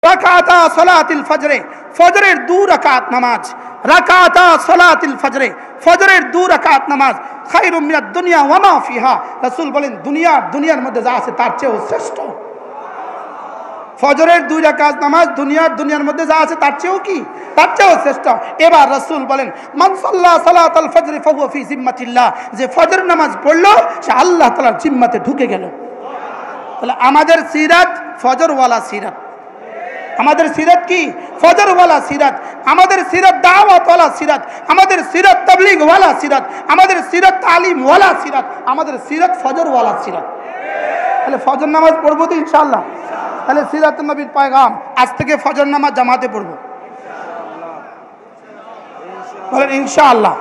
রাকাতা সালাতিল ফজরে, ফজরের 2 রাকাত নামাজ। রাকাতা সালাতিল ফজরে, ফজরের 2 রাকাত নামাজ। খায়রুম মিনাদ দুনিয়া ওয়া মা ফিহা, রাসূল বলেন দুনিয়ার মধ্যে যা আছে তার চেয়েও শ্রেষ্ঠ। ফজরের 2 রাকাত নামাজ দুনিয়ার মধ্যে যা আছে তার চেয়েও কি? তার চেয়েও শ্রেষ্ঠ। এবার রাসূল বলেন মান সাল্লা সালাতাল ফজর ফাহুয়া ফি জিম্মাতিল্লাহ, যে ফজর নামাজ পড়লো সে আল্লাহ তাআলার জিম্মাতে ঢুকে গেল। তাহলে আমাদের সিরাত ফজরওয়ালা সিরাত। আমাদের সিরাত কি? ফজরওয়ালা সিরাত। আমাদের সিরাত দাওয়াতওয়ালা সিরাত। আমাদের সিরাত তাবলীগওয়ালা সিরাত। আমাদের সিরাত তালিমওয়ালা সিরাত। আমাদের সিরাত ফজরওয়ালা সিরাত। তাহলে ফজর নামাজ পড়বো তো ইনশাআল্লাহ। তাহলে সিরাতুন নবীর পয়গাম, আজ থেকে ফজর নামাজ জামাতে পড়বো, বলেন ইনশাআল্লাহ।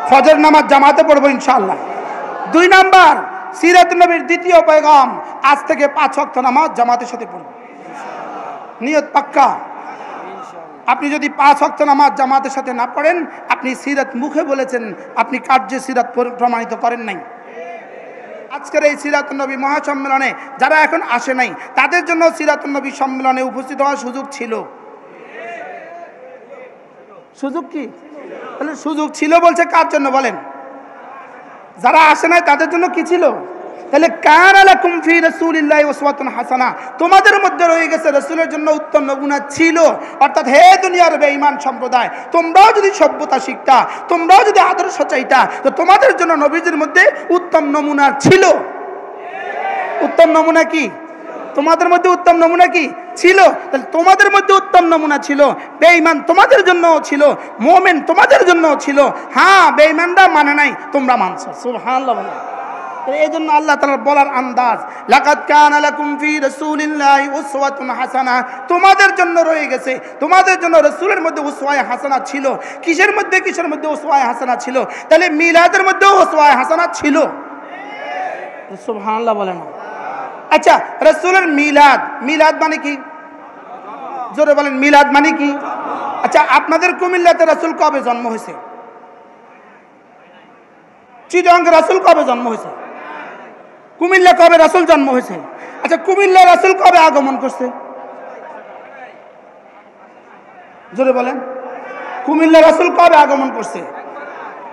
ফজর নামাজ জামাতে পড়বো ইনশাআল্লাহ। 2 নাম্বার, সিরাতুন নবীর দ্বিতীয় পয়গাম, আজ থেকে 5 ওয়াক্ত নামাজ জামাতের সাথে পড়বো। নিয়ত পাক্কা। আপনি যদি 5 ওয়াক্ত নামাজ জামাতের সাথে না পড়েন, আপনি সিরাত মুখে বলেছেন, আপনি কার্যে সিরাত প্রমাণিত করেন নাই। আজকের এই সিরাতুন নবী মহাসম্মেলনে যারা এখন আসে নাই, তাদের জন্য সিরাতুন নবী সম্মেলনে উপস্থিত হওয়ার সুযোগ ছিল। সুযোগ কি? তাহলে সুযোগ ছিল বলছে কার জন্য বলেন? যারা আসে নাই তাদের জন্য কি ছিল? তাহলে কানা লাকুম ফি রাসূলিল্লাহি উসওয়াতুন হাসানাহ, তোমাদের মধ্যে রয়ে গেছে রাসূলের জন্য উত্তম নমুনা ছিল। অর্থাৎ হে দুনিয়ার বেঈমান সম্প্রদায়, তোমরাও যদি সভ্যতা শিখতা, তোমরাও যদি আদর্শ চাইতা, তো তোমাদের জন্য নবীজির মধ্যে উত্তম নমুনা ছিল। উত্তম নমুনা কি? তোমাদের মধ্যে উত্তম নমুনা কি ছিল? তাহলে তোমাদের মধ্যে উত্তম নমুনা ছিল, বেঈমান তোমাদের জন্যও ছিল, মুমিন তোমাদের জন্যও ছিল। হ্যাঁ, বেঈমানরা মানে নাই, তোমরা মানছো। সুবহানাল্লাহ। এই জন্য আল্লাহ তাআলার বলার আন্দাজ, লাকাদ কানা লাকুম ফি রাসূলিল্লাহি উসওয়াতুন হাসানাহ, তোমাদের জন্য রয়ে গেছে, তোমাদের জন্য রাসূলের মধ্যে উসওয়ায়ে হাসানাহ ছিল। কিসের মধ্যে উসওয়ায়ে হাসানাহ ছিল? তাহলে মিলাদের মধ্যেও উসওয়ায়ে হাসানাহ ছিল। সুবহানাল্লাহ বলেন। আচ্ছা, রাসূলের মিলাদ মানে কি? জোরে বলেন, মিলাদ মানে কি? আচ্ছা, আপনাদের কুমিল্লাতে রাসূল কবে জন্ম হয়েছে? চিটাগং রাসূল কবে জন্ম হয়েছে? কুমিল্লা কবে রাসূল জন্ম হয়েছে? আচ্ছা, কুমিল্লা রাসূল কবে আগমন করছে? জোরে বলেন, কুমিল্লা রাসূল কবে আগমন করছে?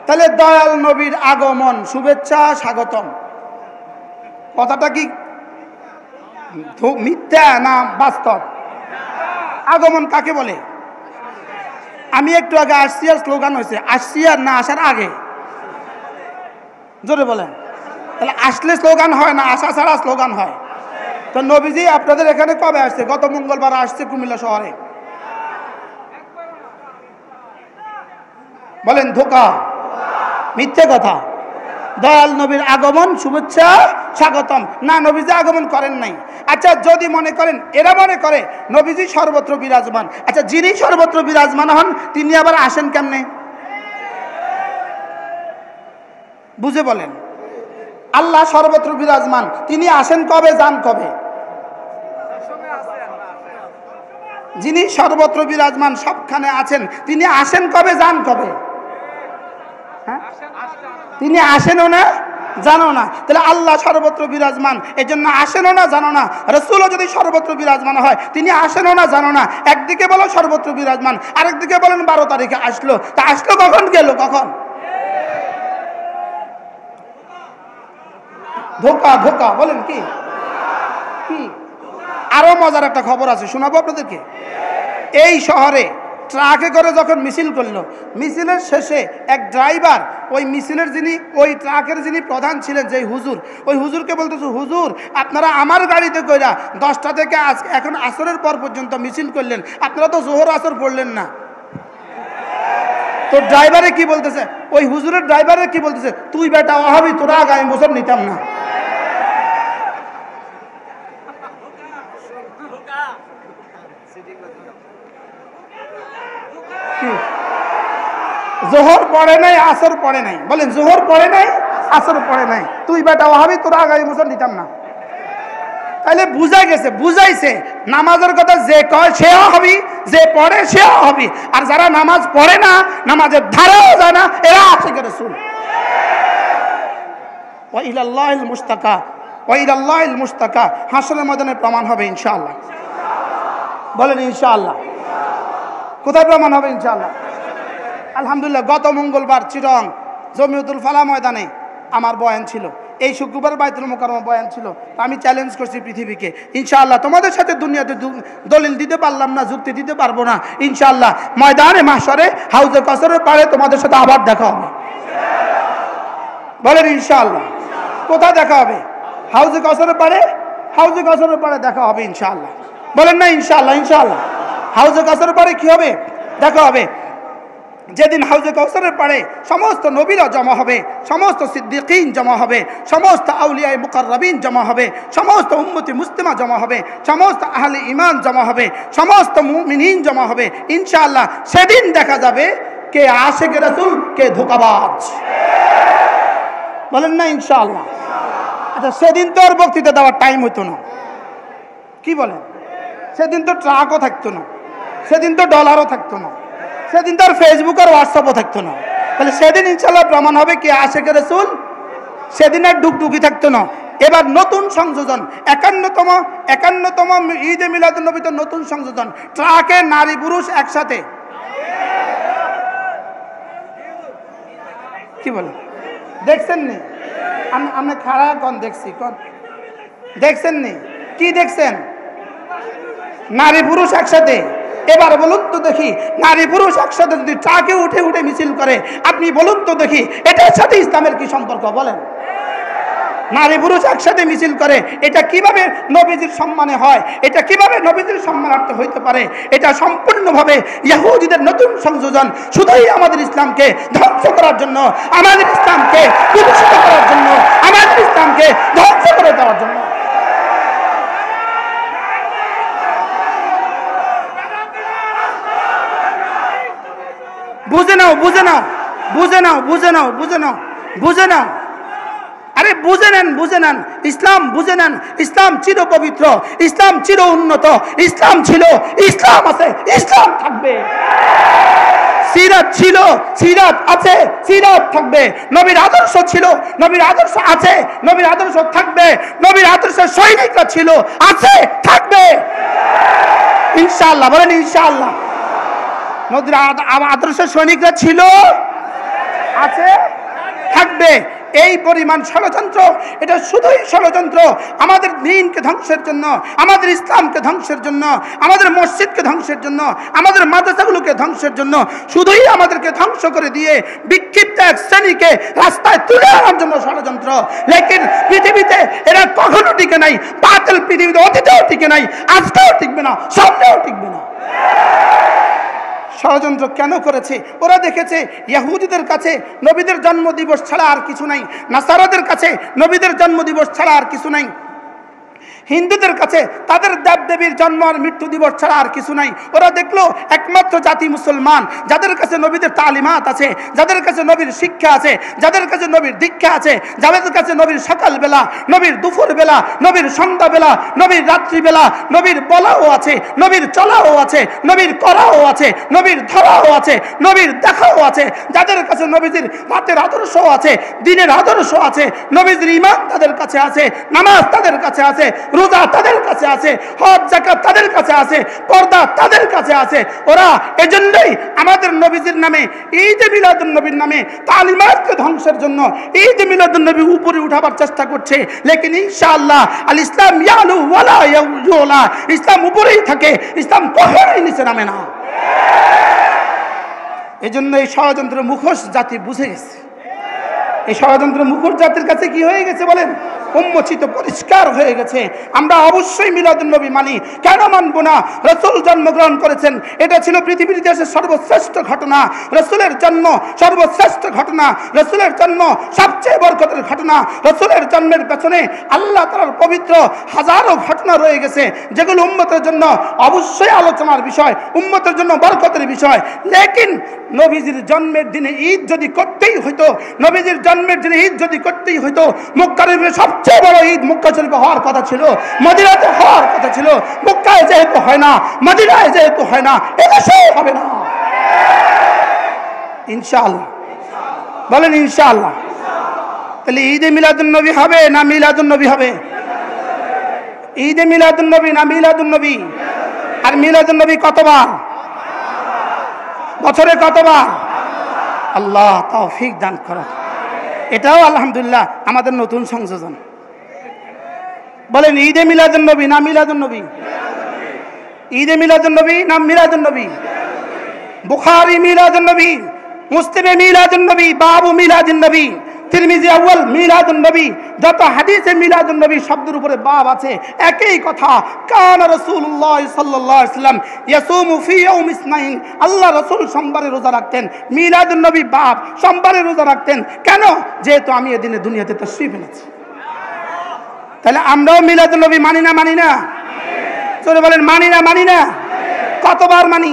তাহলে দয়াল নবীর আগমন, শুভেচ্ছা, স্বাগতম, কথাটা কি মিথ্যা না বাস্তব? আগমন কাকে বলে? আমি একটু আগে আসছি আর স্লোগান হয়েছে, আসছি আর না আসার আগে। জোরে বলেন। তাহলে আসলে স্লোগান হয় না, আসা ছাড়া স্লোগান হয়। তো নবীজি আপনাদের এখানে কবে আসছে? গত মঙ্গলবার আসছে কুমিল্লা শহরে। বলেন ধোঁকা, মিথ্যে কথা। দয়াল নবীর আগমন, শুভেচ্ছা, স্বাগতম। না, নবীজি আগমন করেন নাই। আচ্ছা, যদি মনে করেন, এরা মনে করে নবীজি সর্বত্র বিরাজমান। আচ্ছা, যিনি সর্বত্র বিরাজমান হন তিনি আবার আসেন কেমনে? বুঝে বলেন। আল্লাহ সর্বত্র বিরাজমান, তিনি আসেন কবে, যান কবে? যিনি সর্বত্র বিরাজমান, সবখানে আছেন, তিনি আসেন কবে, যান কবে? হ্যাঁ, তিনি আসেনও না, জানো না। তাহলে আল্লাহ সর্বত্র বিরাজমান, এই জন্য আসেনও না, জানো না। রাসূলও যদি সর্বত্র বিরাজমান হয়, তিনি আসেনও না, জানো না। একদিকে বলো সর্বত্র বিরাজমান, আরেকদিকে বলেন 12 তারিখে আসলো। তা আসলো কখন, গেল কখন? ধোঁকা, ধোঁকা। বলেন কি? কি? আরো মজার একটা খবর আছে, শোনাবো আপনাদেরকে। এই শহরে ট্রাকে করে যখন মিছিল করলো, মিছিলের শেষে এক ড্রাইভার ওই মিছিলের ওই ট্রাকের যিনি প্রধান ছিলেন, যে হুজুর, ওই হুজুরকে বলতেছে, হুজুর আপনারা আমার গাড়িতে কইরা 10টা থেকে এখন আসরের পর পর্যন্ত মিছিল করলেন, আপনারা তো জোহর আসর পড়লেন না। তো ড্রাইভারে কি বলতেছে, ওই হুজুরের ড্রাইভারে কি বলতেছে, তুই বেটা ওয়াহাবি, তোরা আগামী বছর নিতাম না। জোহর পড়ে নাই, আসর পড়ে নাই। বলেন, জোহর পড়ে নাই, আসর পড়ে নাই, তুই বেটা ওয়াহাবি, তোরা আগামী বছর নিতাম না। তাহলে বুঝা গেছে, বুঝাইছে নামাজের কথা যে কয় সেও হবি, যে পড়ে সেও হবি। আর যারা নামাজ পড়ে না, নামাজের ধারেও যায় না, এরা আশিক রাসূল। ওয়া ইলাল্লাহিল মুস্তাকা, ওয়া ইলাল্লাহিল মুস্তাকা। হাসরের ময়দানে প্রমাণ হবে ইনশাআল্লাহ। বলেন ইনশাআল্লাহ। কোথায় প্রমাণ হবে ইনশাআল্লাহ? আলহামদুলিল্লাহ, গত মঙ্গলবার চিরং জমিয়তুল ফালাহ ময়দানে আমার বয়ান ছিল, এই শুক্রবার বাইতুল মুকাররমে বয়ান ছিল। আমি চ্যালেঞ্জ করছি পৃথিবীকে, ইনশাআল্লাহ তোমাদের সাথে দুনিয়াতে দলিল দিতে পারলাম না, যুক্তি দিতে পারবো না, ইনশাআল্লাহ ময়দানে মাহশরে হাউজে কাউসারের পাড়ে তোমাদের সাথে আবার দেখা হবে। বলেন ইনশাআল্লাহ। কোথায় দেখা হবে? হাউজে কাউসারের পাড়ে, হাউজে কাউসারের পাড়ে দেখা হবে ইনশাআল্লাহ। বলেন না ইনশাআল্লাহ? ইনশাআল্লাহ হাউজে কাউসারের পাড়ে কি হবে? দেখা হবে। যেদিন হাউজে কাউসারের পাড়ে সমস্ত নবীরা জমা হবে, সমস্ত সিদ্দিকিন জমা হবে, সমস্ত আউলিয়ায়ে মুকাররাবিন জমা হবে, সমস্ত উম্মতি মুসলিমা জমা হবে, সমস্ত আহলে ঈমান জমা হবে, সমস্ত মুমিনিন জমা হবে ইনশাআল্লাহ। সেদিন দেখা যাবে কে আশিক রাসূল, কে ধোঁকাবাজ। বলেন না ইনশাআল্লাহ? আচ্ছা, সেদিন তো আর বক্তৃতা দেওয়ার টাইম হতো না, কি বলেন? সেদিন তো ট্রাকও থাকতো না, সেদিন তো ডলারও থাকতো না, সেদিন তো আর ফেসবুক আর হোয়াটসঅ্যাপও থাকতো না। তাহলে সেদিন ইনশাআল্লাহ প্রমাণ হবে কি আশিক রাসূল। সেদিন আর ডুকডুকি থাকতো না। এবার নতুন সংযোজন, 51তম ঈদে মিলাদুন নবীতে নতুন সংযোজন, ট্রাকে নারী পুরুষ একসাথে। কি বলেন? দেখছেন নি? আমি খাড়া কোন দেখছি, কোন দেখছেন নি? কি দেখছেন? নারী পুরুষ একসাথে। এবার বলুন তো দেখি, নারী পুরুষ একসাথে যদি ট্রাকে উঠে উঠে মিছিল করে, আপনি বলুন তো দেখি এটার সাথে ইসলামের কি সম্পর্ক? বলেন। নারী পুরুষ একসাথে মিছিল করে, এটা কিভাবে নবীজির সম্মানে হয়? এটা কিভাবে নবীজির সম্মানার্থে হইতে পারে? এটা সম্পূর্ণভাবে ইহুদিদের নতুন সংযোজন, শুধুই আমাদের ইসলামকে ধ্বংস করার জন্য, আমাদের ইসলামকে প্রতিষ্ঠিত করার জন্য, আমাদের ইসলামকে ধ্বংস করে দেওয়ার জন্য। বুঝে নাও, বুঝে নাও, বুঝে নাও, বুঝে নাও, বুঝে নাও, বুঝে নাও। আরে বুঝে নেন, বুঝে নেন, ইসলাম বুঝে নেন। ইসলাম চির পবিত্র, ইসলাম চির উন্নত, ইসলাম ছিল, ইসলাম আছে, ইসলাম থাকবে। সিরাত ছিল, সিরাত আছে, সিরাত থাকবে। নবীর আদর্শ ছিল, নবীর আদর্শ আছে, নবীর আদর্শ থাকবে। নবীর আদর্শের সৈনিকরা ছিল, আছে, থাকবে ইনশাআল্লাহ। বলেন ইনশাআল্লাহ। নবীর আদর্শের সৈনিকরা ছিল, আছে, থাকবে। এই পরিমাণ ষড়যন্ত্র, এটা শুধুই ষড়যন্ত্র আমাদের দ্বীনকে ধ্বংসের জন্য, আমাদের ইসলামকে ধ্বংসের জন্য, আমাদের মসজিদকে ধ্বংসের জন্য, আমাদের মাদ্রাসাগুলোকে ধ্বংসের জন্য, শুধুই আমাদেরকে ধ্বংস করে দিয়ে বিক্ষিপ্ত এক শ্রেণীকে রাস্তায় তুলে আনার জন্য ষড়যন্ত্র। লেকিন পৃথিবীতে এরা কখনো টিকে নাই। বাতিল পৃথিবীতে অতীতেও টিকে নাই, আজকেও টিকবে না, সামনেও টিকবে না। ষড়যন্ত্র কেন করেছে? ওরা দেখেছে ইহুদিদের কাছে নবীদের জন্মদিবস ছাড়া আর কিছু নাই, নাসারাদের কাছে নবীদের জন্মদিবস ছাড়া আর কিছু নাই, হিন্দুদের কাছে তাদের দেবদেবীর জন্ম আর মৃত্যু দিবস ছাড়া আর কিছু নাই। ওরা দেখলো একমাত্র জাতি মুসলমান, যাদের কাছে নবীদের তালিমাত আছে, যাদের কাছে নবীর শিক্ষা আছে, যাদের কাছে নবীর দীক্ষা আছে, যাদের কাছে নবীর সকালবেলা, নবীর দুপুরবেলা, নবীর সন্ধ্যাবেলা, নবীর রাত্রিবেলা, নবীর বলাও আছে, নবীর চলাও আছে, নবীর করাও আছে, নবীর ধরাও আছে, নবীর দেখাও আছে, যাদের কাছে নবীজির রাতের আদর্শ আছে, দিনের আদর্শ আছে, নবীজির ঈমান তাদের কাছে আছে, নামাজ তাদের কাছে আছে, রোজা তাদের কাছে আছে, হজ যাকাত তাদের কাছে আছে, পর্দা তাদের কাছে আছে। ওরা এজন্যই আমাদের নবীজির নামে, ঈদে মিলাদুন নবীর নামে তালিমাতকে ধ্বংসের জন্য ঈদে মিলাদুন নবী উপরে উঠাবার চেষ্টা করছে। লেকিন ইনশাআল্লাহ আল ইসলাম ইয়ালু ওয়ালা ইয়াউলা, ইসলাম উপরেই থাকে, ইসলাম কখনোই নিচে নামে না। এজন্য এই ষড়যন্ত্র মুখোশ জাতি বুঝে গেছে। এই ষড়যন্ত্র মুখর জাতির কাছে কি হয়ে গেছে বলেন? উন্মোচিত, পরিষ্কার হয়ে গেছে। আমরা অবশ্যই মিলাদুন নবী মানি, কেন মানবো না? রাসূল জন্মগ্রহণ করেছেন, এটা ছিল পৃথিবীর ইতিহাসের সর্বশ্রেষ্ঠ ঘটনা। রাসূলের জন্ম সর্বশ্রেষ্ঠ ঘটনা, রাসূলের জন্ম সবচেয়ে বরকতের ঘটনা। রাসূলের জন্মের পেছনে আল্লাহ তাআলার পবিত্র হাজারো ঘটনা রয়ে গেছে, যেগুলো উম্মতের জন্য অবশ্যই আলোচনার বিষয়, উম্মতের জন্য বরকতের বিষয়। লেকিন নবীজির জন্মের দিনে ঈদ যদি করতেই হইতো, নবীজির জন্মের দিনে ঈদ যদি করতেই হইতো, মক্কা শরীফের সবচেয়ে বড় ঈদ মক্কা শরীফে হওয়ার কথা ছিল, মদিনাতে হওয়ার কথা ছিল। মক্কায় যেহেতু হয় না, মদিনায় যেহেতু হয় না, এদেশেও হবে না ইনশাআল্লাহ। বলেন ইনশাআল্লাহ। তাহলে ঈদে মিলাদুন নবী হবে না মিলাদুন নবী হবে? ঈদে মিলাদুন নবী না মিলাদুন নবী? আর মিলাদুন নবী কতবার? বছরে কতবার? আল্লাহ তৌফিক দান করুন। এটাও আলহামদুলিল্লাহ আমাদের নতুন সংযোজন। বলেন ঈদে মিলাদুন নবী না মিলাদুন নবী? ঈদে মিলাদুন নবী না মিলাদুন নবী? বুখারী মিলাদুন নবী, মুসলিমে মিলাদুন নবী, বাবু মিলাদুন নবী, তিরমিজি আউয়াল মিলাদুন নবী, যত হাদিসে মিলাদুন নবী শব্দের উপরে বাব আছে, একই কথা। কানা রাসূলুল্লাহ সাল্লাল্লাহু আলাইহি ওয়াসাল্লাম ইয়াসুমু ফি ইয়াউম ইসনাইন, আল্লাহ রাসূল সোমবারে রোজা রাখতেন। মিলাদুন নবী বাব, সোমবারে রোজা রাখতেন কেন? যেহেতু আমি এদিনে দুনিয়াতে তাশরীফ এনেছি। তাহলে আমরাও মিলাদুন নবী মানি না মানি না? চলে বলেন মানি না মানি না? কতবার মানি?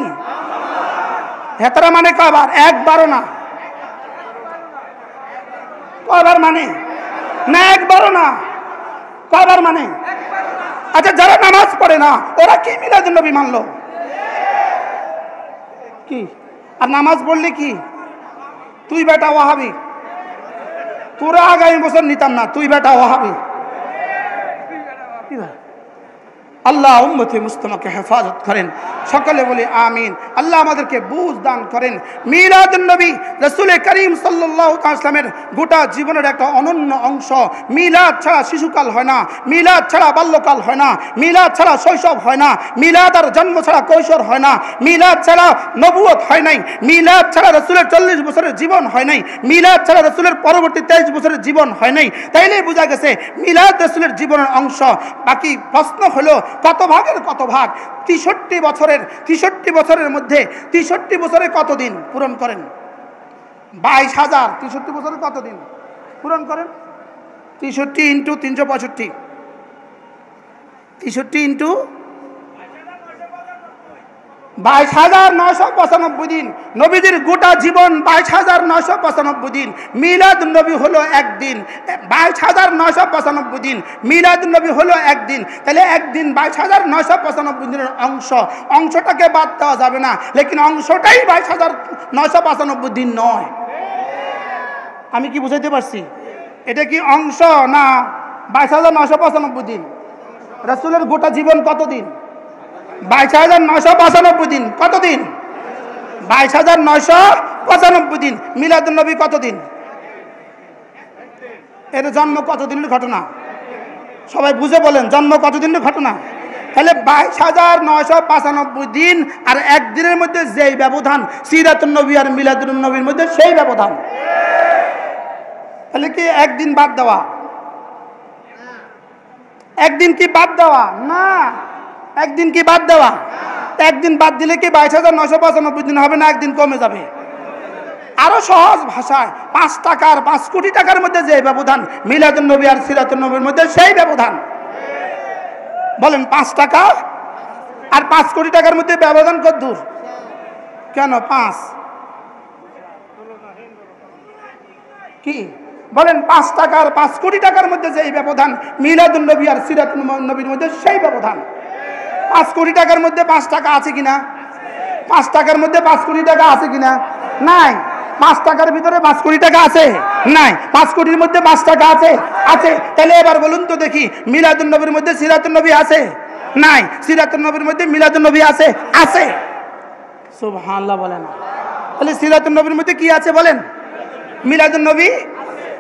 হেতারা মানে কয়বার? একবারও না। কয়বার মানে? না একবারও না। কয়বার মানে? আচ্ছা যারা নামাজ পড়ে না ওরা কি মিলাদুন নবী মানলো? কি? আর নামাজ পড়লে কি? তুই বেটা ওয়াহাবি, তোরা আগামী বছর নিতাম না, তুই বেটা ওয়াহাবি। আল্লাহ উম্মতে মুসলিমাকে হেফাজত করেন, সকলে বলি আমিন। আল্লাহ আমাদেরকে বুঝ দান করেন। মিলাদুন নবী রাসূল করিম সাল্লাল্লাহু আলাইহি ওয়াসাল্লামের গোটা জীবনের একটা অনন্য অংশ। মিলাদ ছাড়া শিশুকাল হয় না, মিলাদ ছাড়া বাল্যকাল হয় না, মিলাদ ছাড়া শৈশব হয় না, মিলাদ আর জন্ম ছাড়া কৈশোর হয় না, মিলাদ ছাড়া নবুয়ত হয় নাই, মিলাদ ছাড়া রাসূলের 40 বছরের জীবন হয় নাই, মিলাদ ছাড়া রাসূলের পরবর্তী 23 বছরের জীবন হয় নাই। তাইলে বোঝা গেছে মিলাদ রাসূলের জীবনের অংশ। বাকি প্রশ্ন হলো কত ভাগের কত ভাগ? 63 বছরের মধ্যে 63 বছরে কত দিন পূরণ করেন? 22,000। 63 বছরে কত দিন পূরণ করেন? 63 ইন্টু 365, 63 ইন্টু 22,995 দিন। নবীজির গোটা জীবন 22,995 দিন। মিলাদুন নবী হলো একদিন। 22,995 দিন মিলাদুন নবী হলো একদিন। তাহলে একদিন 22,995 দিনের অংশ। অংশটাকে বাদ দেওয়া যাবে না, লেকিন অংশটাই 22,995 দিন নয়। আমি কি বুঝাইতে পারছি? এটা কি অংশ না 22,995 দিন? রাসূলের গোটা জীবন কত দিন? 22,995 দিন। কত দিন? 22,995 দিন। মিলাদুন নবী কত দিন? এর জন্ম কত দিনের ঘটনা? সবাই বুঝে বলেন, জন্ম কত দিনের ঘটনা? তাহলে 22,995 দিন আর একদিনের মধ্যে যেই ব্যবধান, সিরাতুন নবী আর মিলাদুন নবীর মধ্যে সেই ব্যবধান। তাহলে কি একদিন বাদ দেওয়া? একদিন কি বাদ দেওয়া? না, একদিন কি বাদ দেওয়া? একদিন বাদ দিলে কি 22,995 দিন হবে না? একদিন কমে যাবে। আরো সহজ ভাষায় 5 টাকার 5 কোটি টাকার মধ্যে যে ব্যবধান, মিলাদুন নবী আর সিরাতুন নবীর মধ্যে সেই ব্যবধান। বলেন 5 টাকা আর 5 কোটি টাকার মধ্যে ব্যবধান কত দূর? কেন 5? কি বলেন? 5 টাকা আর 5 কোটি টাকার মধ্যে যে ব্যবধান, মিলাদুন নবী আর সিরাতুন নবীর মধ্যে সেই ব্যবধান। 5 কোটি টাকার মধ্যে 5 টাকা আছে কিনা? 5 টাকার মধ্যে 5 কোটি টাকা আছে কিনা? নাই। 5 টাকার ভিতরে 5 কোটি টাকা আছে? নাই। 5 কোটির মধ্যে 5 টাকা আছে? আছে। তাহলে এবার বলুন তো দেখি, মিলাদুন নবীর মধ্যে সিরাতুন নবী আছে? নাই। সিরাতুন নবীর মধ্যে মিলাদুন নবী আছে? আছে। সুবহানাল্লাহ বলেন। তাহলে সিরাতুন নবীর মধ্যে কি আছে বলেন? মিলাদুন নবী।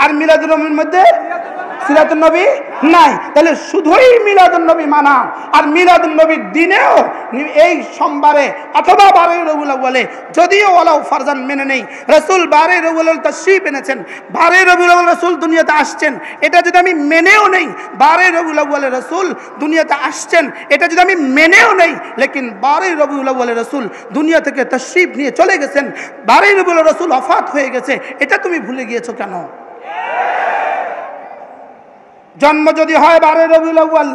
আর মিলাদুন নবীর মধ্যে সিরাতুন নবী নাই। তাহলে শুধুই মিলাদুন নবী মানা। আর মিলাদুন নবীর দিনেও এই সোমবারে অথবা 12 রবিউল আউয়ালে, যদিও ওয়ালাউ ফারজান মেনে নেই, রাসূল 12 রবিউল আউয়াল তাশরীফ এনেছেন, 12 রবিউল আউয়াল রাসূল দুনিয়াতে আসছেন, এটা যদি আমি মেনেও নেই, 12 রবিউল আউয়ালে রাসূল দুনিয়াতে আসছেন, এটা যদি আমি মেনেও নেই, লেকিন 12 রবিউল আউয়ালে রাসূল দুনিয়া থেকে তাশরীফ নিয়ে চলে গেছেন, 12 রবিউল আউয়াল রাসূল ওফাত হয়ে গেছে, এটা তুমি ভুলে গিয়েছো কেন? জন্ম যদি হয় 12 রবিউল আউয়াল,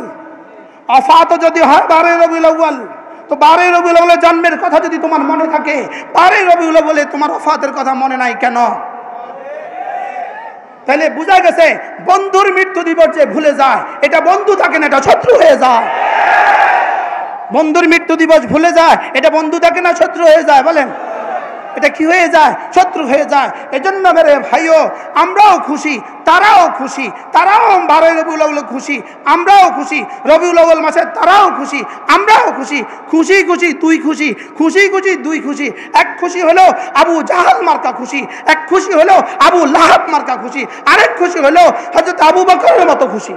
ওফাত যদি হয় 12 রবিউল আউয়াল, তো 12 রবিউল আউয়ালে জন্মের কথা যদি তোমার মনে থাকে, 12 রবিউল আউয়ালে তোমার ওফাতের কথা মনে নাই কেন? তাহলে বোঝা গেছে বন্ধুর মৃত্যু দিবস যে ভুলে যায়, এটা বন্ধু থাকে না, এটা শত্রু হয়ে যায়। বন্ধুর মৃত্যু দিবস ভুলে যায়, এটা বন্ধু থাকে না, শত্রু হয়ে যায়। বলেন এটা কি হয়ে যায়? শত্রু হয়ে যায়। এজন্য মেরে ভাইও, আমরাও খুশি, তারাও খুশি, তারাও 12 রবিউল আউয়াল খুশি, আমরাও খুশি, রবিউল আউয়াল মাসে তারাও খুশি, আমরাও খুশি। খুশি খুশি দুই খুশি, খুশি খুশি দুই খুশি। এক খুশি হলো আবু জাহাল মার্কা খুশি, এক খুশি হলো আবু লাহাব মার্কা খুশি, আরেক খুশি হলো হযরত আবু বকরের মতো খুশি।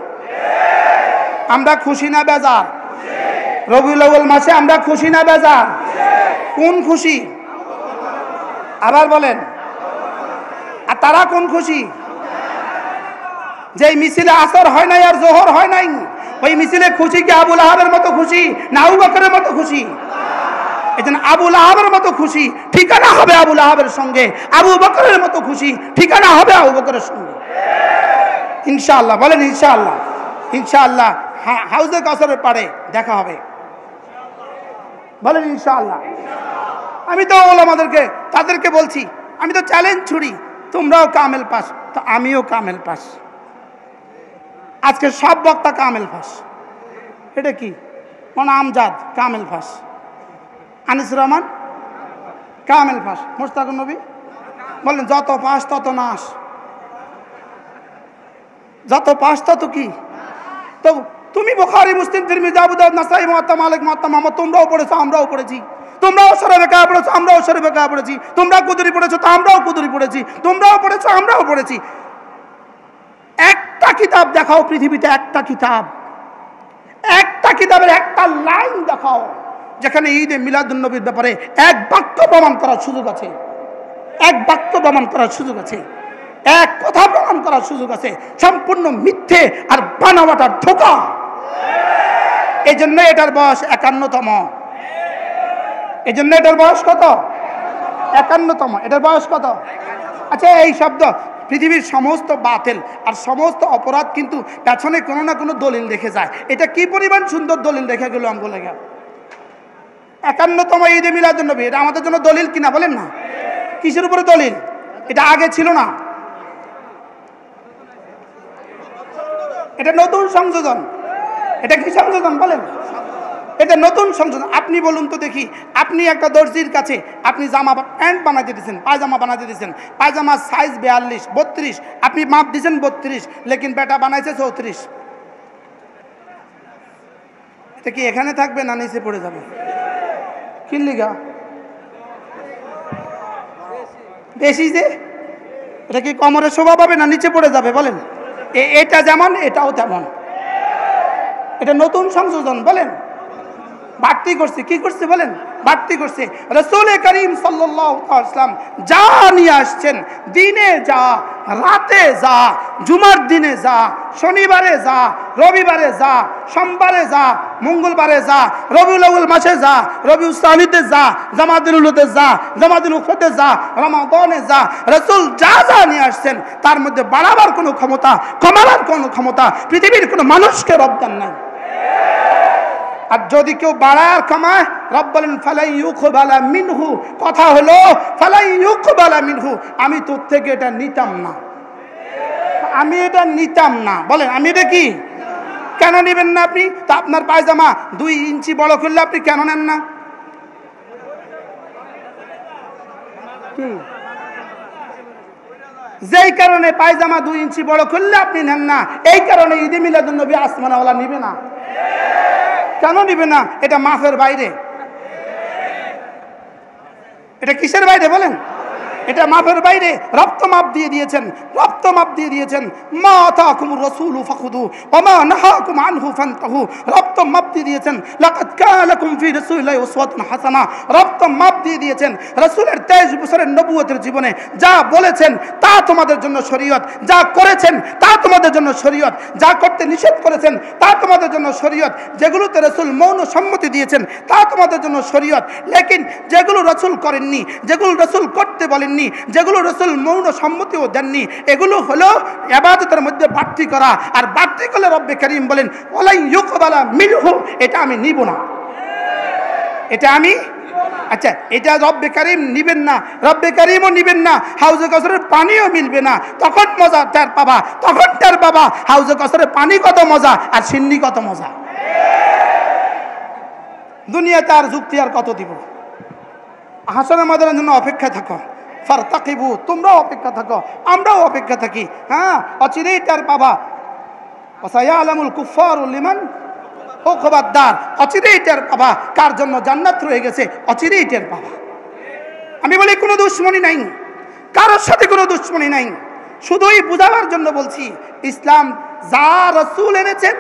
আমরা খুশি না বেজার? রবিউল আউয়াল মাসে আমরা খুশি না বেজার? কোন খুশি? আবার বলেন। আর তারা কোন খুশি? যে মিছিলে আসর হয় নাই আর জোহর হয় নাই, ওই মিছিলে খুশি কি আবু লাহাবের মতো খুশি না আবু বকরের মতো খুশি? এজন্য আবু লাহাবের মতো খুশি ঠিকানা হবে আবু লাহাবের সঙ্গে, আবু বকরের মতো খুশি ঠিকানা হবে আবু বকরের সঙ্গে ইনশাআল্লাহ। বলেন ইনশাআল্লাহ। ইনশাআল্লাহ হাউজে কাউসারের পাড়ে দেখা হবে। বলেন ইনশাআল্লাহ। আমি তো ওলামাদেরকে তাদেরকে বলছি, আমি তো চ্যালেঞ্জ ছুড়ি, তোমরাও কামেল পাস, তো আমিও কামেল পাস। আজকে সব বক্তা কামেল পাস। এটা কি? কোন আমজাদ কামেল পাস, আনিসুর রহমান কামেল পাস, মুশতাকুর নবী বলেন যত পাস তত নাশ, যত পাস তত কি? তো তুমি বুখারী, মুসলিম, তিরমিজি, আবু দাউদ, নাসাই, মুওয়াত্তা, মালিক, মুওয়াত্তা মুহাম্মদ তোমরাও পড়েছো, আমরাও পড়েছি। তোমরাও শরীফে কায়া পড়েছো, আমরাও শরীফে কায়া পড়েছি। তোমরা কুদুরি পড়েছো, তো আমরাও কুদুরি পড়েছি। তোমরাও পড়েছো, আমরাও পড়েছি। একটা কিতাব দেখাও পৃথিবীতে, একটা কিতাব, একটা কিতাবের একটা লাইন দেখাও যেখানে ঈদে মিলাদুন নবীর ব্যাপারে এক বাক্য প্রমাণ করার সুযোগ আছে, এক বাক্য প্রমাণ করার সুযোগ আছে, এক কথা প্রমাণ করার সুযোগ আছে। সম্পূর্ণ মিথ্যে আর বানাওয়াটার ধোঁকা। এই জন্য এটার বয়স 51তম। এই জন্য এটার বয়স কত? 51তম। এটার বয়স কত? আচ্ছা, এই শব্দ পৃথিবীর সমস্ত বাতিল আর সমস্ত অপরাধ কিন্তু পেছনে কোনো না কোনো দলিল রেখে যায়। এটা কি পরিমাণ সুন্দর দলিল রেখে গেল আমগো লেগে। 51তম ঈদে মিলাদুন নবী, এটা আমাদের জন্য দলিল কিনা বলেন না? কিসের উপরে দলিল? এটা আগে ছিল না, এটা নতুন সংযোজন। এটা কি সংযোজন বলেন? এটা নতুন সংযোজন। আপনি বলুন তো দেখি, আপনি একটা দর্জির কাছে আপনি জামা প্যান্ট বানাতে দিয়েছেন, পায়জামা বানাতে দিয়েছেন, পায়জামার সাইজ 42, 32, আপনি মাপ দিয়েছেন 32, লেকিন বেটা বানাইছে 34। এটা কি এখানে থাকবে না নিচে পড়ে যাবে? কি লিগা? বেশি যে এটা কি কোমরে শোভা পাবে না নিচে পড়ে যাবে বলেন? এটা যেমন এটাও তেমন। এটা নতুন সংযোজন বলেন। বাড়তি করছে, কি করছে বলেন? বাড়তি করছে। রাসূল করিম সাল্লাল্লাহু আলাইহি ওয়াসাল্লাম যা নিয়ে আসছেন, দিনে যা, রাতে যা, জুমার দিনে যা, শনিবারে যা, রবিবারে যা, সোমবারে যা, মঙ্গলবারে যা, রবিউল আউয়াল মাসে যা, রবিউল সানিতে যা, জামাতুল উলুতে যা, জামাতুল উখরাতে যা, রমাদানে যা, রাসূল যা যা নিয়ে আসছেন তার মধ্যে বাড়াবার কোনো ক্ষমতা, কমাবার কোনো ক্ষমতা পৃথিবীর কোনো মানুষকে রব দেন নাই। আর যদি কেউ বাড়ায় আর কমায়, রব বলেন ফালাই ইউকবালা মিনহু। কথা হলো ফালাই ইউকবালা মিনহু, আমি তোর থেকে এটা নিতাম না, আমি এটা নিতাম না। বলেন আমি এটা কি? কেন নেবেন না আপনি? তা আপনার পায়জামা 2 ইঞ্চি বড় করলে আপনি কেন নেন না? কি যেই কারণে পায়জামা 2 ইঞ্চি বড় করলে আপনি নেন না, এই কারণে ঈদে মিলাদুন নবী আসমানাওয়ালা নিবে না। কেন নিবে না? এটা মাফের বাইরে। এটা কিসের বাইরে বলেন? এটা মাপের বাইরে। রপ্ত মাপ দিয়ে দিয়েছেন, রপ্ত মাপ দিয়ে দিয়েছেন। মা আতাকুমুর রাসূলু ফাখুযু ওয়া মা নাহাকুম আনহু ফান্তাহু। রপ্ত মাপ দিয়ে দিয়েছেন। লাকাদ কানা লাকুম ফি রাসূলিল্লাহি উসওয়াতুন হাসানাহ। রপ্ত মাপ দিয়ে দিয়েছেন। রাসূলের 23 বছরের নবুয়তের জীবনে যা বলেছেন তা তোমাদের জন্য শরীয়ত, যা করেছেন তা তোমাদের জন্য শরীয়ত, যা করতে নিষেধ করেছেন তা তোমাদের জন্য শরীয়ত, যেগুলোতে রাসূল মৌন সম্মতি দিয়েছেন তা তোমাদের জন্য শরীয়ত। লেকিন যেগুলো রাসূল করেননি, যেগুলো রাসূল করতে বলেন, যেগুলো রাসূল মৌন সম্মতিও দেননি, এগুলো হলো ইবাদতের মধ্যে বাড়তি করা। আর বাড়তি করলে রব্বে কারীম বলেন ওয়ালা ইউকবালা মিনহু, এটা আমি নিব না, এটা আমি। আচ্ছা, এটা রব্বে কারীম নিবেন না, রব্বে কারীমও নিবেন না, হাউজে কাউসারের পানিও মিলবে না। তখন মজা টের পাবা, তখন টের পাবা হাউজে কাউসারের পানি কত মজা আর সিন্নি কত মজা। দুনিয়াতে আর যুক্তি আর কত দিব? হাসরের ময়দানের জন্য অপেক্ষা থাকো, ফারতাকিবু, তোমরাও অপেক্ষা থাকো, আমরাও অপেক্ষা থাকি। হ্যাঁ, অচিরেই টের পাবা, ওয়াসায়ালামুল কুফফারু লিমান উকবাদ-দার, অচিরেই টের পাবা কার জন্য জান্নাত রয়ে গেছে, অচিরেই টের পাবা। আমি বলি কোনো দুশ্মনী নাই, কারোর সাথে কোনো দুশ্মনী নাই, শুধুই বুঝাবার জন্য বলছি ইসলাম যা রাসূল এনেছেন,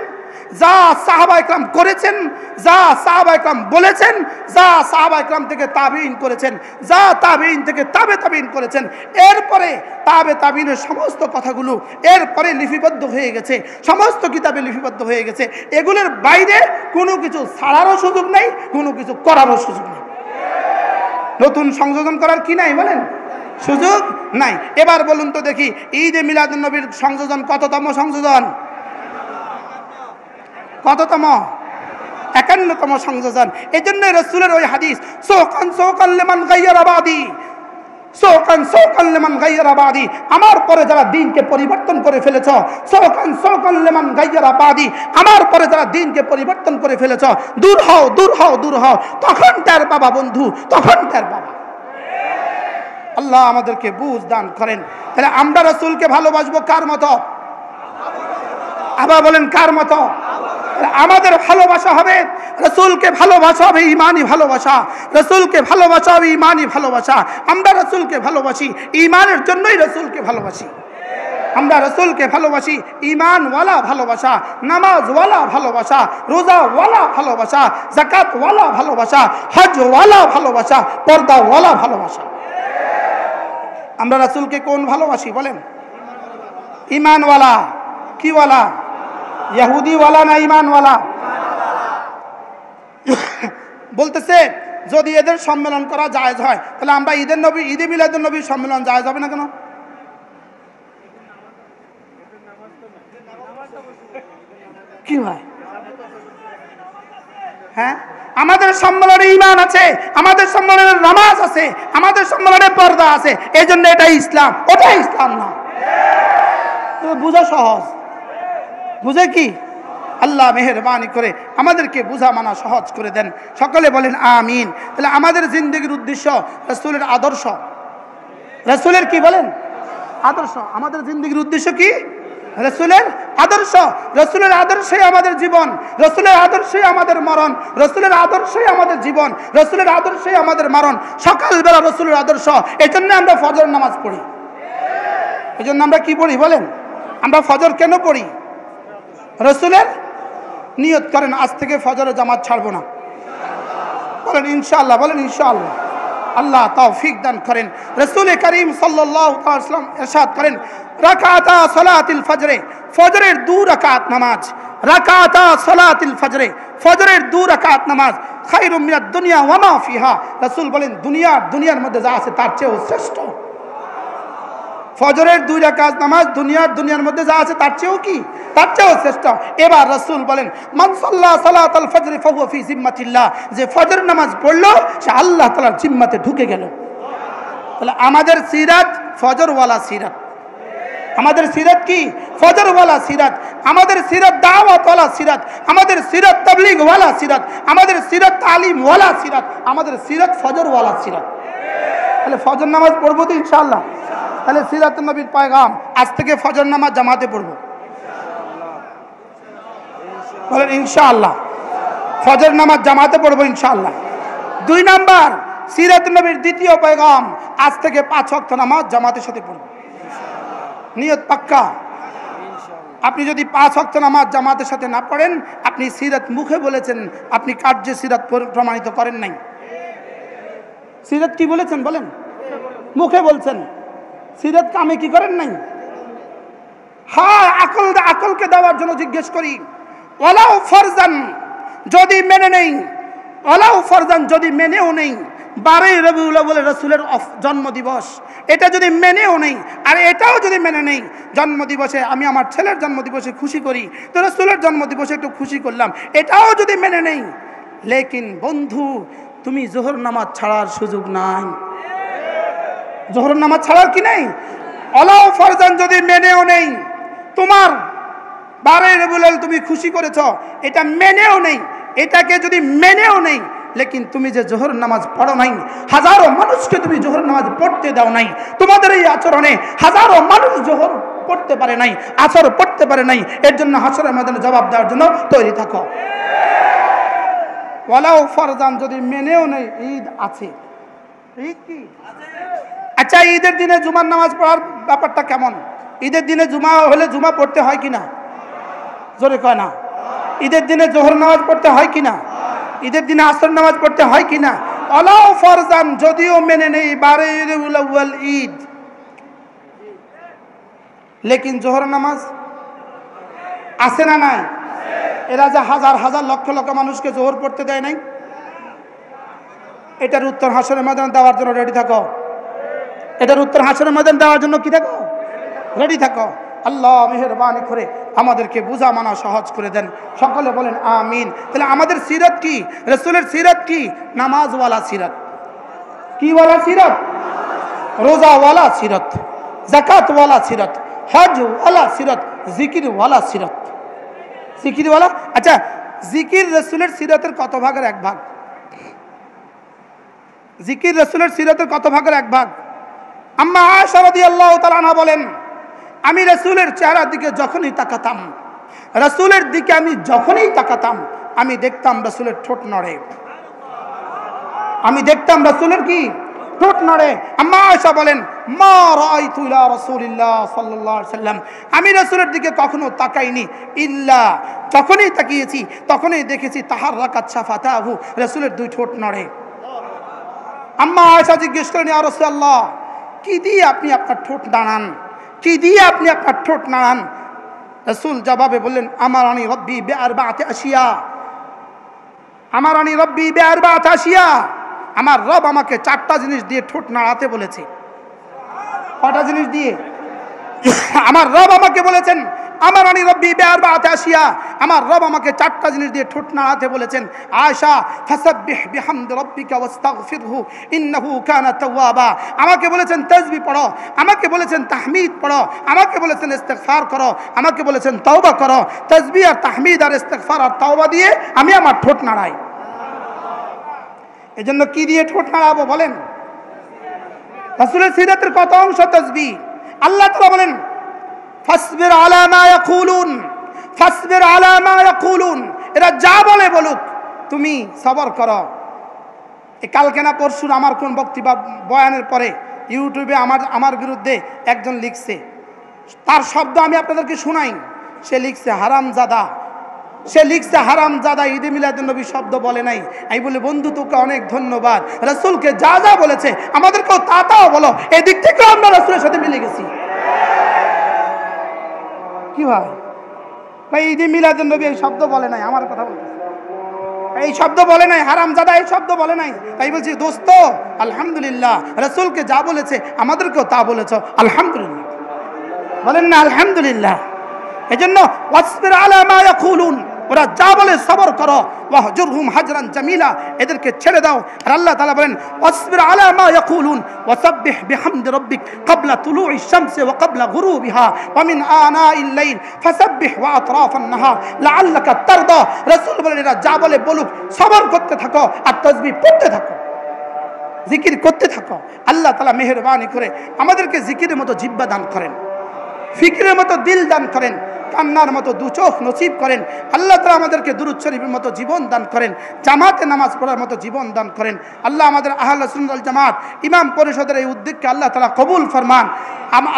যা সাহাবা ইকরাম করেছেন, যা সাহাবা ইকরাম বলেছেন, যা সাহাবা ইকরাম থেকে তাবিঈন করেছেন, যা তাবিঈন থেকে তাবিঈন করেছেন, এরপরে তাবিঈনের সমস্ত কথাগুলো এরপরে লিপিবদ্ধ হয়ে গেছে, সমস্ত কিতাবে লিপিবদ্ধ হয়ে গেছে। এগুলোর বাইরে কোনো কিছু ছাড়ারও সুযোগ নাই, কোনো কিছু করারও সুযোগ নেই। নতুন সংযোজন করার কি নাই বলেন? সুযোগ নাই। এবার বলুন তো দেখি, ঈদে মিলাদুন নবীর সংযোজন কততম সংযোজন? কততম? 51তম সংযোজন। এই জন্য রাসূলের ওই হাদিস, সোকান সোকান লিমান গায়্যারা বাদি, সোকান সোকান লিমান গায়্যারা বাদি, আমার পরে যারা দ্বীনকে পরিবর্তন করে ফেলেছ, সোকান সোকান লিমান গায়্যারা বাদি, আমার পরে যারা দ্বীনকে পরিবর্তন করে ফেলেছ, দূর হও, দূর হও, দূর হও। তখন টের পাবা বন্ধু, তখন টের পাবা। আল্লাহ আমাদেরকে বুঝ দান করেন। তাহলে আমরা রাসূলকে ভালোবাসবো কার মতো? আবার বলেন কার মতো? আমাদের ভালোবাসা হবে রাসূলকে ভালোবাসা হবে ঈমানি ভালোবাসা, রাসূলকে ভালোবাসা হবে ঈমানি ভালোবাসা। আমরা রাসূলকে ভালোবাসি ঈমানের জন্যই রাসূলকে ভালোবাসি। আমরা রাসূলকে ভালোবাসি ঈমানওয়ালা ভালোবাসা, নামাজওয়ালা ভালোবাসা, রোজাওয়ালা ভালোবাসা, যাকাতওয়ালা ভালোবাসা, হজওয়ালা ভালোবাসা, পর্দাওয়ালা ভালোবাসা। আমরা রাসূলকে কোন ভালোবাসি বলেন? ঈমানওয়ালা। কি ওয়ালা? ইহুদি ওয়ালা না ঈমান ওয়ালা? বলতেছে যদি এদের সম্মেলন করা জায়েজ হয়, তাহলে আমরা ঈদে মিলাদুন নবীর সম্মেলন জায়েজ হবে না কেন? কি ভাই? হ্যাঁ, আমাদের সম্মেলনে ঈমান আছে, আমাদের সম্মেলনে নামাজ আছে, আমাদের সম্মেলনে পর্দা আছে, এই জন্য এটাই ইসলাম, ওটাই ইসলাম না। বুঝা সহজ, বুঝে কি? আল্লাহ মেহেরবানি করে আমাদেরকে বুঝা মানা সহজ করে দেন। সকলে বলেন আমিন। তাহলে আমাদের জিন্দেগির উদ্দেশ্য রাসূলের আদর্শ। রাসূলের কি বলেন? আদর্শ। আমাদের জিন্দেগির উদ্দেশ্য কি? রাসূলের আদর্শ। রাসূলের আদর্শই আমাদের জীবন, রাসূলের আদর্শই আমাদের মরণ, রাসূলের আদর্শই আমাদের জীবন, রাসূলের আদর্শই আমাদের মরণ। সকালবেলা রাসূলের আদর্শ, এই জন্য আমরা ফজর নামাজ পড়ি। এই জন্য আমরা কি পড়ি বলেন? আমরা ফজর কেন পড়ি? রাসূলের নিয়ত করেন আজ থেকে ফজরের জামাত ছাড়বো না, বলেন ইনশাআল্লাহ, বলেন ইনশাআল্লাহ। আল্লাহ তৌফিক দান করেন। রাসূল করিম সাল্লাল্লাহু আলাইহি ওয়াসাল্লাম ইরশাদ করেন, রাকাতা সালাতিল ফজরে, ফজরের 2 রাকাত নামাজ, রাকাতা সালাতিল ফজরে, ফজরের 2 রাকাত নামাজ, খায়রুম মিনাদ দুনিয়া ওয়া মা ফিহা। রাসূল বলেন দুনিয়ার মধ্যে যা আছে তার চেয়েও শ্রেষ্ঠ। ফজরের 2 রাকাত নামাজ দুনিয়ার মধ্যে যা আছে তার চেয়েও কি? তার চেয়েও শ্রেষ্ঠ। এবার রাসূল বলেন, মান সাল্লা সালাতাল ফজর ফাহুয়া ফি জিম্মাতিল্লাহ, যে ফজর নামাজ পড়লো সে আল্লাহ তাআলার জিম্মাতে ঢুকে গেল। তাহলে আমাদের সিরাত ফজরওয়ালা সিরাত। আমাদের সিরাত কি? ফজরওয়ালা সিরাত। আমাদের সিরাত দাওয়াতওয়ালা সিরাত, আমাদের সিরাত তাবলীগওয়ালা সিরাত, আমাদের সিরাত তালিমওয়ালা সিরাত, আমাদের সিরাত ফজরওয়ালা সিরাত। তাহলে ফজর নামাজ পড়বো তো ইনশাআল্লাহ। তাহলে সিরাতুন নবীর পয়গাম, আজ থেকে ফজর নামাজ জামাতে পড়বো, বলেন ইনশাআল্লাহ। ফজর নামাজ জামাতে পড়বো ইনশাআল্লাহ। 2 নাম্বার, সিরাতুন নবীর দ্বিতীয় পয়গাম, আজ থেকে 5 ওয়াক্ত নামাজ জামাতের সাথে পড়বো। নিয়ত পাক্কা। আপনি যদি 5 ওয়াক্ত নামাজ জামাতের সাথে না পড়েন, আপনি সিরাত মুখে বলেছেন, আপনি কার্যে সিরাত প্রমাণিত করেন নাই। সিরাত কি বলেছেন বলেন? মুখে বলছেন, সিরাত কামে কি করেন নাই? হ্যাঁ, আকলকে দেওয়ার জন্য জিজ্ঞেস করি। ওয়ালাউ ফরজান যদি মেনে নেই, ওয়ালাউ ফরজান যদি মেনেও নেই, 12 রবিউল আউয়াল রাসূলের জন্মদিবস, এটা যদি মেনেও নেই, আর এটাও যদি মেনে নেই জন্মদিবসে আমি আমার ছেলের জন্মদিবসে খুশি করি, তো রাসূলের জন্মদিবসে একটু খুশি করলাম, এটাও যদি মেনে নেই, লেকিন বন্ধু তুমি জোহর নামাজ ছাড়ার সুযোগ নাই। জোহর নামাজ ছাড়ার কি নেই? ওয়ালাউ ফরজান যদি মেনেও নেই, তোমার 12 রবিউল আউয়াল তুমি খুশি করেছ, এটা মেনেও নেই, এটাকে যদি মেনেও নেই, লেকিন তুমি যে জোহর নামাজ পড়ো নাই, হাজারো মানুষকে তুমি জোহর নামাজ পড়তে দাও নাই, তোমাদের এই আচরণে হাজারো মানুষ জোহর পড়তে পারে নাই, আসর পড়তে পারে নাই, এর জন্য হাসরের ময়দানে জবাব দেওয়ার জন্য তৈরি থাকো। ওয়ালাউ ফরজান, যদি মেনেও নেই ঈদ আছে, ঈদ কি? আচ্ছা, ঈদের দিনে জুমার নামাজ পড়ার ব্যাপারটা কেমন? ঈদের দিনে জুমা হলে জুমা পড়তে হয় কিনা? জোরে কয় না। ঈদের দিনে জোহর নামাজ পড়তে হয় কিনা? ঈদের দিনে আসর নামাজ পড়তে হয় কিনা? ওয়ালাউ ফরজান, যদিও মেনে নেই বারউল আউয়াল ঈদ, লেকিন জোহর নামাজ আছে না নাই? এরা যে হাজার হাজার লক্ষ লক্ষ মানুষকে জোহর পড়তে দেয় নাই, এটার উত্তর হাসরের ময়দানে দেওয়ার জন্য রেডি থাকো। এটার উত্তর হাসরের ময়দানে দেওয়ার জন্য কি থাকো? রেডি থাকো। আল্লাহ মেহেরবানি করে আমাদেরকে বুঝা মানা সহজ করে দেন। সকলে বলেন আমিন। তাহলে আমাদের সিরাত কি? রাসূলের সিরাত কি? নামাজওয়ালা সিরাত। কি ওয়ালা সিরাত? রোজাওয়ালা সিরাত, যাকাতওয়ালা সিরাত, হজওয়ালা সিরাত, জিকিরওয়ালা সিরাত। জিকিরওয়ালা। আচ্ছা, জিকির রাসূলের সিরাতের কত ভাগের এক ভাগ? জিকির রাসূলের সিরাতের কত ভাগের এক ভাগ? আম্মা আয়েশা রাদিয়াল্লাহু তাআলা আনহা বলেন, আমি রাসূলের চেহারার দিকে যখনই তাকাতাম, রাসূলের দিকে আমি যখনই তাকাতাম, আমি দেখতাম রাসূলের ঠোঁট নড়ে। আমি দেখতাম রাসূলের কি? ঠোঁট নড়ে। আম্মা আয়েশা বলেন, মা রাআইতু ইলা রাসূলিল্লাহ সাল্লাল্লাহু আলাইহি ওয়াসাল্লাম, আমি রাসূলের দিকে কখনো তাকাইনি, ইল্লা যখনই তাকিয়েছি তখনই দেখেছি তাহাররাকাত শাফাতাহু, রাসূলের দুই ঠোঁট নড়ে। আম্মা আয়েশা জিজ্ঞেস করেন, ইয়া রাসূলুল্লাহ, কি দিয়ে আপনি আপনার ঠোঁট নাড়ান? কি দিয়ে আপনি আপনার ঠোঁট নাড়ান? রাসূল জবাবে বললেন, আমারানি রব্বি বিআরবাআতি আশিয়া, আমারানি রব্বি বিআরবাআতি আশিয়া, আমার রব আমাকে চারটা জিনিস দিয়ে ঠোঁট নাড়াতে বলেছে। কটা জিনিস দিয়ে? আমার রব আমাকে বলেছেন, আমারানি রব্বি বিআরবাআতি আশিয়া, আমার রব আমাকে চারটা জিনিস দিয়ে ঠোঁট নাড়াতে বলেছেন। আয়েশা, ফাসাব্বিহ বিহামদি রাব্বিকা ওয়াস্তাগফিরহু ইন্নাহু কানা তাওয়াবা, আমাকে বলেছেন তাসবিহ পড়ো, আমাকে বলেছেন তাহমিদ পড়ো, আমাকে বলেছেন ইস্তিগফার করো, আমাকে বলেছেন তওবা করো। তাসবিহ আর তাহমিদ আর ইস্তিগফার আর তওবা দিয়ে আমি আমার ঠোঁট নাড়াই। এজন্য কি দিয়ে ঠোঁট নাড়াবো বলেন? রাসূলের সিরাতের কত অংশ তাসবিহ। আল্লাহ তাআলা বলেন, ফাসবির আলা মা ইয়াকুলুন, ফাসবির আলা মা ইয়াকুলুন, এরা যা বলে বলুক তুমি সবর করো। কালকে না পরশু আমার কোন বক্তব্য বয়ানের পরে ইউটিউবে আমার বিরুদ্ধে একজন লিখছে, তার শব্দ আমি আপনাদেরকে শোনাই। সে লিখছে হারামজাদা, সে লিখছে হারামজাদা, ঈদে মিলাদুন নবী শব্দ বলে নাই। আমি বলি, বন্ধু তোকে অনেক ধন্যবাদ, রাসূলকে যা যা বলেছে আমাদেরকেও তা তাও বলো, এদিক থেকে আমরা রাসূলের সাথে মিলে গেছি। কি ভাই, ঈদে মিলাদুন নবী এই শব্দ বলে নাই, আমার কথা বলতেছে, এই শব্দ বলে নাই, হারামজাদা এই শব্দ বলে নাই। তাই বলছি দোস্ত, আলহামদুলিল্লাহ, রাসূলকে যা বলেছে আমাদেরকেও তা বলেছ, আলহামদুলিল্লাহ। বলেন না আলহামদুলিল্লাহ? এজন্য ওয়াসবির আলা মা ইয়াকুলুন, ওরা যা বলে সবর করো, ওয়াহজুরহুম হাজরান জামিলা, এদেরকে ছেড়ে দাও। আর আল্লাহ তাআলা বলেন, ওয়াসবির আলা মা ইয়াকুলুন ওয়াসাব্বিহ বিহামদি রাব্বিক ক্বাবলা তুলুইশ শামসি ওয়া ক্বাবলা গুরুবিহা ওয়া মিন আনাইল লাইল ফাসাব্বিহ ওয়া আতরাফান নাহার লাআল্লাকা তারদা। রাসূল বলেন, এরা যা বলে বলুক, সবর করতে থাকো আর তাসবিহ পড়তে থাকো, জিকির করতে থাকো। আল্লাহ তাআলা মেহেরবানি করে আমাদেরকে জিকিরের মতো জিহ্বা দান করেন, ফিকিরের মতো দিল দান করেন, কান্নার মতো দু চোখ নসিব করেন। আল্লাহ তাআলা আমাদেরকে দুরূদ শরীফের মতো জীবন দান করেন, জামাতে নামাজ পড়ার মতো জীবন দান করেন। আল্লাহ আমাদের আহলে সুন্নাত ওয়াল জামাত ইমাম পরিষদের এই উদ্যোগকে আল্লাহ তাআলা কবুল ফরমান।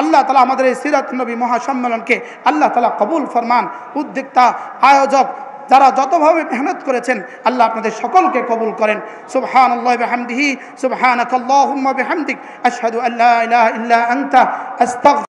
আল্লাহ তাআলা আমাদের এই সিরাত নবী মহাসম্মেলনকে আল্লাহ তাআলা কবুল ফরমান। উদ্যোক্তা, আয়োজক যারা যতভাবে মেহনত করেছেন, আল্লাহ আপনাদের সকলকে কবুল করেন। সুবহানাল্লাহি ওয়া বিহামদিহি, সুবহানাকাল্লাহুম্মা বিহামদিক, আশহাদু আল্লা ইলাহা ইল্লা আনতা, আস্তাগফিরুকা।